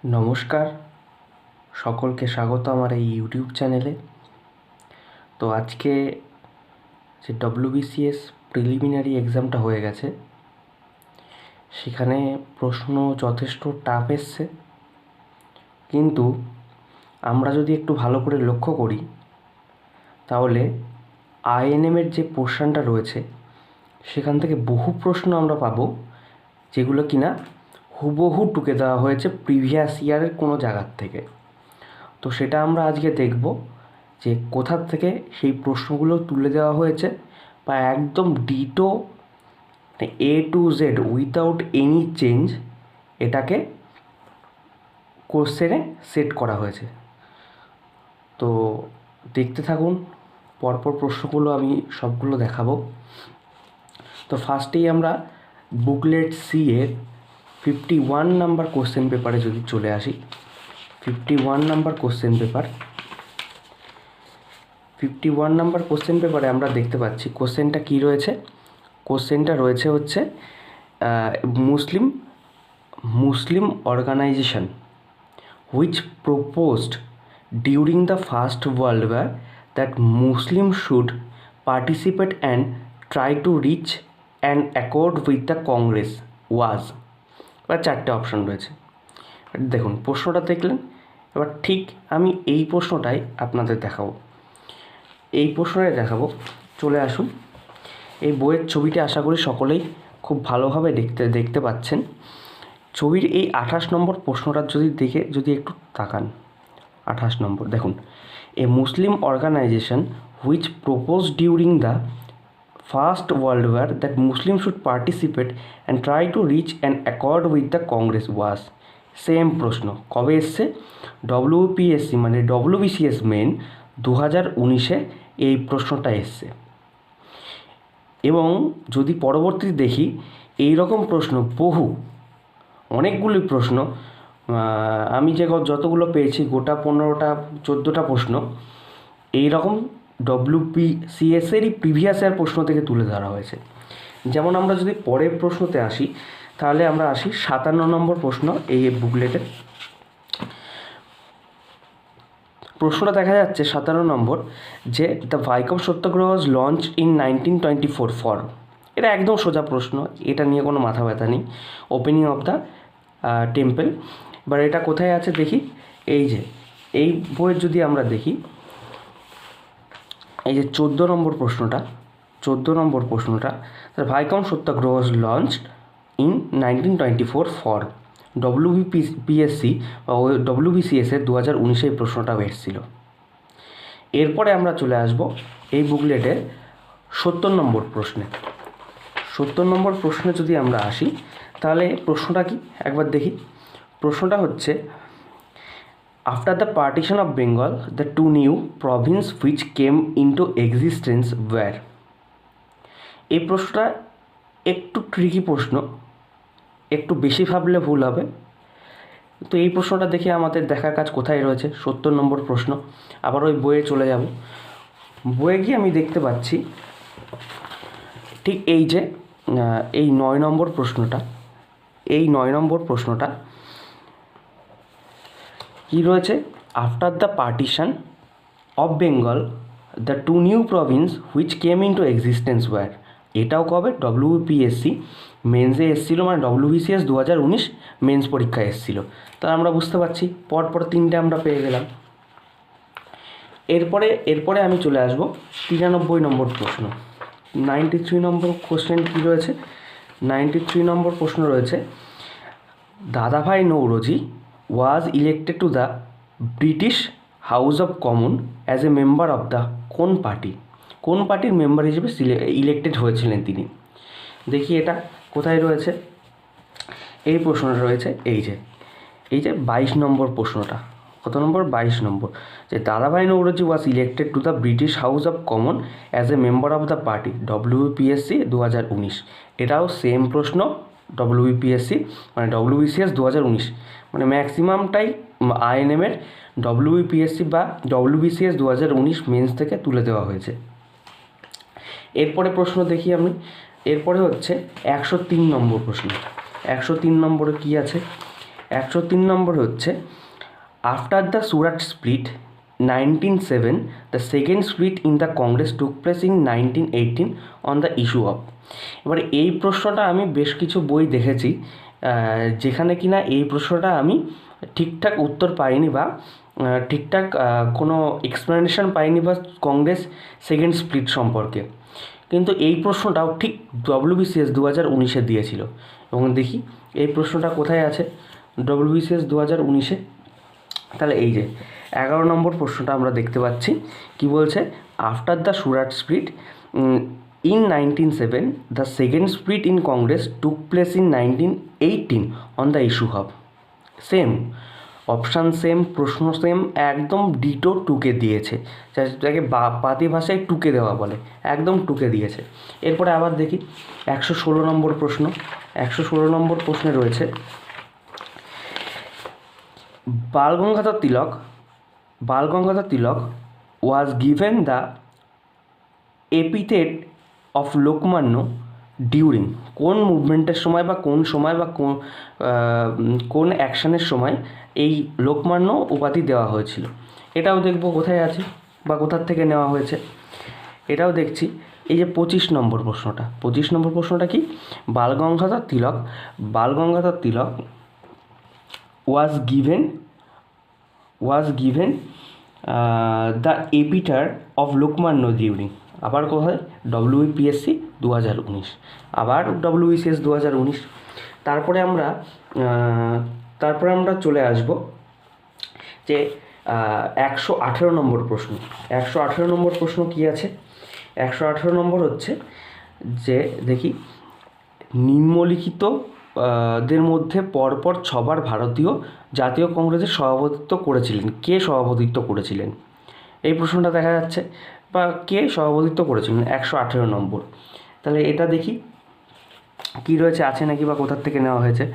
নমস্কার, সকলকে স্বাগত আমার এই ইউটিউব চ্যানেলে। তো আজকে যে ডব্লিউবিসিএস প্রিলিমিনারি এক্সামটা হয়ে গেছে, সেখানে প্রশ্ন যথেষ্ট টাফ এসছে, কিন্তু আমরা যদি একটু ভালো করে লক্ষ্য করি তাহলে আইএনএমের যে পোর্শনটা রয়েছে সেখান থেকে বহু প্রশ্ন আমরা পাবো যেগুলো কিনা হুবহু টুকে দেওয়া হয়েছে প্রিভিয়াস ইয়ারের কোনো জায়গার থেকে। তো সেটা আমরা আজকে দেখব যে কোথার থেকে সেই প্রশ্নগুলো তুলে দেওয়া হয়েছে বা একদম ditto A to Z without any change এটাকে কোশ্চেনে সেট করা হয়েছে। তো দেখতে থাকুন, পরপর প্রশ্নগুলো আমি সবগুলো দেখাবো। তো ফার্স্টেই আমরা বুকলেট সি এর 51 নাম্বার কোশ্চেন পেপারে যদি চলে আসি, 51 নাম্বার কোশ্চেন পেপারে আমরা দেখতে পাচ্ছি কোশ্চেনটা কী রয়েছে। কোশ্চেনটা রয়েছে হচ্ছে Muslim organisation which proposed during the first world war that Muslim should participate and try to reach an accord with the Congress was. এবার চারটে অপশন রয়েছে। দেখুন প্রশ্নটা দেখলেন, এবার ঠিক আমি এই প্রশ্নটাই আপনাদের দেখাবো। চলে আসুন। এই বইয়ের ছবিটি আশা করি সকলেই খুব ভালোভাবে দেখতে পাচ্ছেন। ছবির এই 28 নম্বর প্রশ্নটার যদি একটু তাকান, 28 নম্বর দেখুন, a Muslim organisation which propose during the first world war that Muslim should participate and try to reach an accord with the Congress was. Same প্রশ্ন কবে এসছে? ডব্লিউপিএসসি মানে ডব্লিউবিসিএস মেন 2019-এ এই প্রশ্নটা এসছে। এবং যদি পরবর্তীতে দেখি এই রকম প্রশ্ন অনেকগুলি প্রশ্ন আমি যতগুলো পেয়েছি গোটা 15-14টা প্রশ্ন এই রকম ডব্লিউবিসিএসেরই প্রিভিয়াস ইয়ার প্রশ্ন থেকে তুলে ধরা হয়েছে। যেমন আমরা যদি পরের প্রশ্নতে আসি, তাহলে আমরা আসি 57 নম্বর প্রশ্ন। এই বুকলেটের প্রশ্নটা দেখা যাচ্ছে 57 নম্বর, যে the Vaikom satyagraha was launch in 1924 for. এটা একদম সোজা প্রশ্ন, এটা নিয়ে কোনো মাথা ব্যথা নেই। Opening of the temple. এবার এটা কোথায় আছে দেখি, এই বইয়ের যদি আমরা দেখি, এই যে 14 নম্বর প্রশ্নটা the Vaikom satyagraha was launched in 1924 for. WBPSC বা ডব্লিউবিসিএসের 2019-এ এই প্রশ্নটাও এসেছিল। এরপরে আমরা চলে আসব এই বুকলেটের 70 নম্বর প্রশ্নে। 70 নম্বর প্রশ্নে যদি আমরা আসি, তাহলে প্রশ্নটা কি একবার দেখি। প্রশ্নটা হচ্ছে, after the partition of Bengal the two new province which came into existence were. এই প্রশ্নটা একটু ট্রিকি প্রশ্ন, একটু বেশি ভাবলে ভুল হবে। তো এই প্রশ্নটা দেখে আমাদের দেখার কাজ কোথায় রয়েছে, 70 নম্বর প্রশ্ন। আবার ওই বইয়ে চলে যাব। বইয়ে গিয়ে আমি দেখতে পাচ্ছি ঠিক এই 9 নম্বর প্রশ্নটা কি রয়েছে, after the partition of Bengal the two new province which came into existence were. এটাও কবে? ডব্লিউপিএসসি মেন্সে এসেছিলো, মানে ডব্লিউবিসিএস 2019 মেন্স পরীক্ষায় এসেছিলো। তা আমরা বুঝতে পারছি পরপর 3টে আমরা পেয়ে গেলাম। এরপরে আমি চলে আসবো 93 নম্বর প্রশ্ন। 93 নম্বর কোশ্চেন কী রয়েছে? 93 নম্বর প্রশ্ন রয়েছে, দাদাভাই Naoroji was elected to the British house of common as a member of the কোন পার্টির মেম্বার হিসেবে ইলেক্টেড হয়েছিলেন তিনি? দেখি এটা কোথায় রয়েছে। এই প্রশ্নটা রয়েছে এই যে 22 নম্বর প্রশ্নটা। কত নম্বর? 22 নম্বর, যে দাদাভাই Naoroji was elected to the British house of common as a member of the party, WPSC 2019। এটাও সেম প্রশ্ন, ডব্লিউবিপিএসসি মানে ডব্লিউবিসিএস 2019, মানে ম্যাক্সিমামটাই আইএনএমের ডব্লিউবিপিএসসি বা ডব্লিউবিসিএস 2019 মেন্স থেকে তুলে দেওয়া হয়েছে। এরপরে প্রশ্ন দেখি আমি। এরপরে হচ্ছে 103 নম্বর প্রশ্ন। 103 নম্বরে কী আছে? 103 নম্বর হচ্ছে after the Surat split 1907 the second split in the Congress took place in 1918 on the issue of. এবারে এই প্রশ্নটা আমি বেশ কিছু বই দেখেছি যেখানে কিনা এই প্রশ্নটা আমি ঠিকঠাক উত্তর পাইনি বা ঠিকঠাক কোনো এক্সপ্লেনেশন পাইনি বা কংগ্রেস সেকেন্ড স্প্লিট সম্পর্কে, কিন্তু এই প্রশ্নটাও ঠিক WBCS 2019-এ দিয়েছিল। এবং দেখি এই প্রশ্নটা কোথায় আছে WBCS 2019-এ। তাহলে এই যে 11 নম্বর প্রশ্নটা আমরা দেখতে পাচ্ছি কি বলছে, after the Surat split in 1907 the second split in Congress took place in 1918 on the issue of. Same option, same প্রশ্ন, সেম একদম ডিটো টুকে দিয়েছে, যাকে পাতি ভাষায় টুকে দেওয়া বলে, একদম টুকে দিয়েছে। এরপরে আবার দেখি 116 নম্বর প্রশ্ন। 116 নম্বর প্রশ্নে রয়েছে Balgangadhar Tilak was given the epithet of Lokmanya during. কোন মুভমেন্টের সময় বা কোন অ্যাকশানের সময় এই লোকমান্য উপাধি দেওয়া হয়েছিল, এটাও দেখব কোথায় আছে বা কোথার থেকে নেওয়া হয়েছে, এটাও দেখছি। এই যে 25 নম্বর প্রশ্নটা, 25 নম্বর প্রশ্নটা কি, Balgangadhar Tilak was given the epithet of Lokmanya during. আবার কোথায়, WBPSC 2019, আবার WBCS 2019। তারপরে আমরা চলে আসব যে 118 নম্বর প্রশ্ন। 118 নম্বর প্রশ্ন কি আছে, 118 নম্বর হচ্ছে যে দেখি নিম্নলিখিত দের মধ্যে পরপর 6 বার ভারতীয় জাতীয় কংগ্রেসের সভাপতিত্ব করেছিলেন। কে সভাপতিত্ব করেছিলেন এই প্রশ্নটা দেখা যাচ্ছে, বা কে সভাপতিত্ব করেছিলেন 118 নম্বর। তাহলে এটা দেখি কী রয়েছে, আছে নাকি বা কোথার থেকে নেওয়া হয়েছে।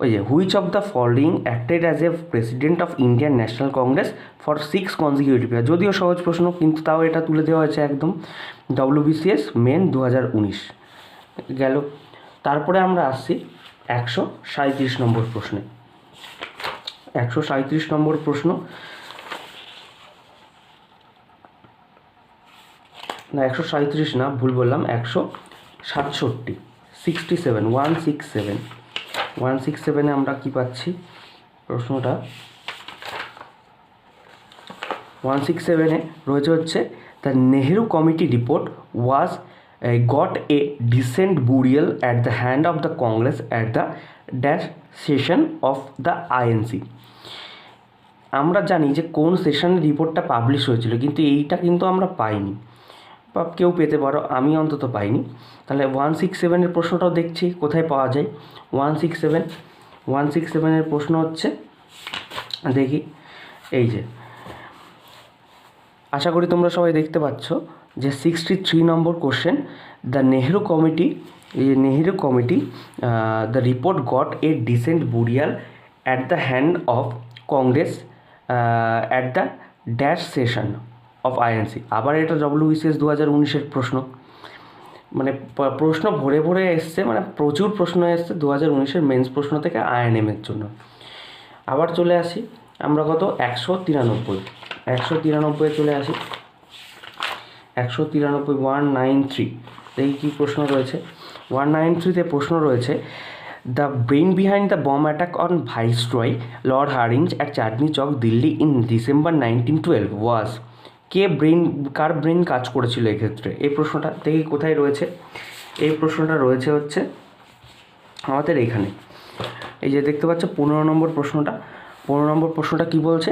ওই যে which of the following acted as a president of Indian National Congress for 6 consecutive year. যদিও সহজ প্রশ্ন, কিন্তু তাও এটা তুলে দেওয়া হয়েছে একদম, WBCS মেন 2019 গেল। তারপরে আমরা আসছি 137 নম্বর প্রশ্নে। 137 নম্বর প্রশ্ন, না 137 না, ভুল বললাম, 167, 167 আমরা কি পাচ্ছি প্রশ্নটা, 167-এ রয়েছে হচ্ছে the Nehru committee report was goat a decent burial at the hand of the Congress at the dash session of the INC। আমরা জানি যে কোন সেশনের রিপোর্টটা পাবলিশ হয়েছিল, কিন্তু এইটা কিন্তু আমরা পাইনি, বা কেউ পেতে পারো, আমি অন্তত পাইনি। তাহলে 167-এর প্রশ্নটাও দেখছি কোথায় পাওয়া যায়। 167-এর প্রশ্ন হচ্ছে দেখি, এই যে আশা করি তোমরা সবাই দেখতে পাচ্ছ যে 63 নম্বর কোশ্চেন, the Nehru committee the report got a decent burial at the hand of Congress at the dash session of INC। আবার এটা WBCS 2019-এর প্রশ্ন, মানে প্রশ্ন ভরে ভরে এসছে, মানে প্রচুর প্রশ্ন এসছে 2019-এর মেন্স প্রশ্ন থেকে INM-এর জন্য। আবার চলে আসি আমরা কত, 193 চলে আসি। 193 দেখি কী প্রশ্ন রয়েছে। 193-তে প্রশ্ন রয়েছে the brain behind the bomb attack on viceroy Lord Hardinge at Chandni Chowk Delhi in December 1912 was. কার ব্রেন কাজ করেছিল এক্ষেত্রে, এই প্রশ্নটা দেখি কোথায় রয়েছে। এই প্রশ্নটা রয়েছে হচ্ছে আমাদের এইখানে, এই যে দেখতে পাচ্ছ 15 নম্বর প্রশ্নটা। 15 নম্বর প্রশ্নটা কী বলছে,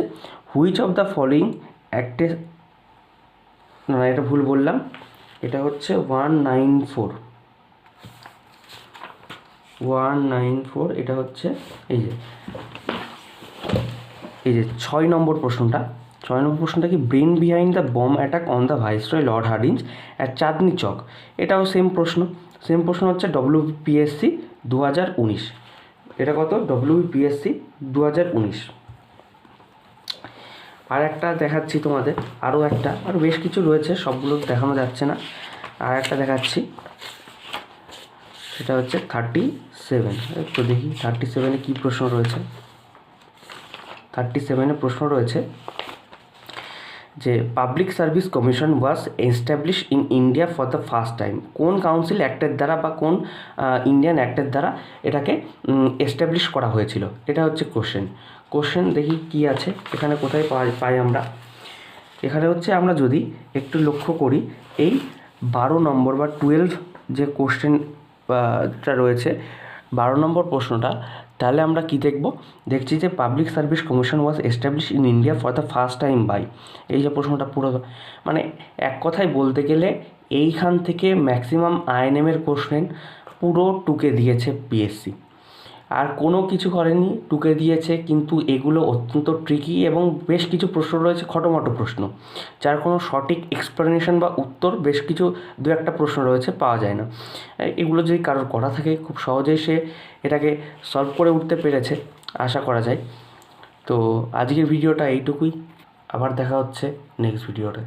হুইচ অফ দ্য ফলোইং অ্যাক্টে, না এটা ভুল বললাম, এটা হচ্ছে 194, এটা হচ্ছে এই যে 6 নম্বর প্রশ্নটা। 6 নম্বর প্রশ্নটা কি, brain behind the bomb attack on the viceroy Lord Hardinge at Chandni Chowk. এটাও সেম প্রশ্ন হচ্ছে WBPSC 2019। এটা কত, WBPSC 2019। আর একটা দেখাচ্ছি তোমাদের, আরও বেশ কিছু রয়েছে, সবগুলো দেখানো যাচ্ছে না, আর একটা দেখাচ্ছি এটা হচ্ছে 37। তো দেখি 37-এ কী প্রশ্ন রয়েছে। 37-এ প্রশ্ন রয়েছে যে public service commission was establish in India for the first time. কোন কাউন্সিল অ্যাক্টের দ্বারা বা কোন ইন্ডিয়ান অ্যাক্টের দ্বারা এটাকে এস্টাবলিশ করা হয়েছিল, এটা হচ্ছে কোশ্চেন। দেখি কি আছে এখানে, কোথায় পাই আমরা। এখানে হচ্ছে আমরা যদি একটু লক্ষ্য করি, এই 12 নম্বর বা 12 যে কোশ্চেনটা রয়েছে, 12 নম্বর প্রশ্নটা, তাহলে আমরা কি দেখছি যে public service commission was establish in India for the first time by, এই যে প্রশ্নটা পুরো, মানে এক কথায় বলতে গেলে এইখান থেকে ম্যাক্সিমাম আইএনএমের কোশ্চেন পুরো টুকে দিয়েছে পিএসসি। আর কোনো কিছু করেনি, টুকে দিয়েছে, কিন্তু এগুলো অত্যন্ত ট্রিকি এবং বেশ কিছু প্রশ্ন রয়েছে খটোমটো প্রশ্ন, যার কোনো সঠিক এক্সপ্লেনেশন বা উত্তর বেশ কিছু 2-1টা প্রশ্ন রয়েছে পাওয়া যায় না। এগুলো যদি কারোর করা থাকে খুব সহজেই সে এটাকে সলভ করে উঠতে পেরেছে আশা করা যায়। তো আজকের ভিডিওটা এইটুকুই, আবার দেখা হচ্ছে নেক্সট ভিডিওতে।